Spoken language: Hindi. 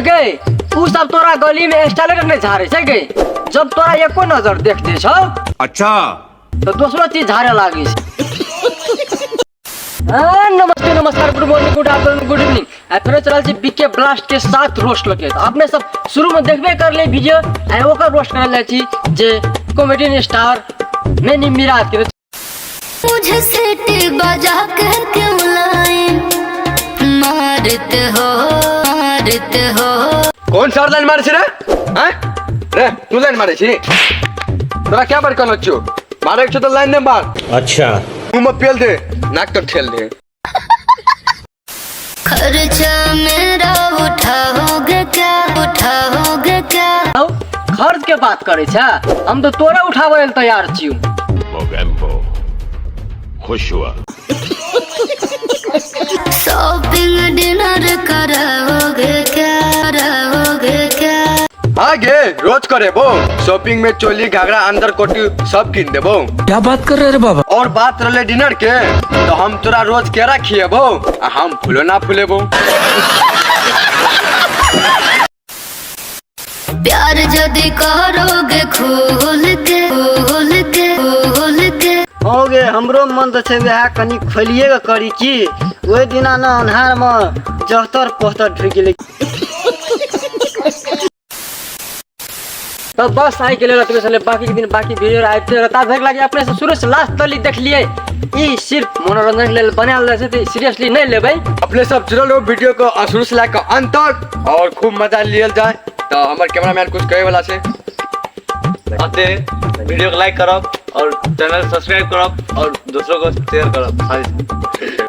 गए उ सब तोरा गली में स्टाइल नहीं झारे छै गए जब तोरा एको नजर देख दे छौ अच्छा तो दूसरो चीज झारे लागी नमस्ते नमस्कार good morning good afternoon good evening फिर चलल छी बीके ब्लास्ट के साथ रोस्ट लगे तो अपने सब शुरू में देखबे कर ले वीडियो आ ओकर रोस्ट करल जाइ छी जे कॉमेडियन स्टार मैनी मिराज के मुझे सीटी बजा के क्यों लाए मारते हो कौन सा लाइन मारे छी रे हैं रे तू लाइन मारे छी तोरा क्या बार कहलो छु मारे छ तो लाइन ने मार अच्छा मुंह में पेल दे नाक तक ठेल दे खर्चा मेरा उठाओगे क्या खर्च के बात करे छा हम तो तोरा उठावे ल तैयार छी मोगेम्बो खुश हुआ शॉपिंग डिनर कराओगे क्या आगे रोज करे बो शॉपिंग में चोली घाघरा अंदर कोटी सब किन देबो क्या बात कर रहे रे बाबा और बात रहे डिनर के तो हम तोरा रोज केरा खिएबो आ हम फूलो ना फूलेबो प्यार यदि करोगे खोल के हो गे हमरो मन तो छे वह कनी खोलिए के करी की ओइ दिना न अन्हार में जहतर पोस्टर ढुक गेलै तो बस आई गेले रतबे चले बाकी के दिन बाकी वीडियो आइते रहता भेग लागे अपने से शुरू से लास्ट तक देख लिए ई सिर्फ मनोरंजन के लिए बनाल रहे थे सीरियसली नहीं लेबै अपने सब चलो वीडियो को शुरू से लेकर अंत तक और खूब मजा लियल जाए तो हमारे कैमरामैन कुछ कहे वाला से आते वीडियो को लाइक करो और चैनल सब्सक्राइब करो और दूसरों को शेयर करो।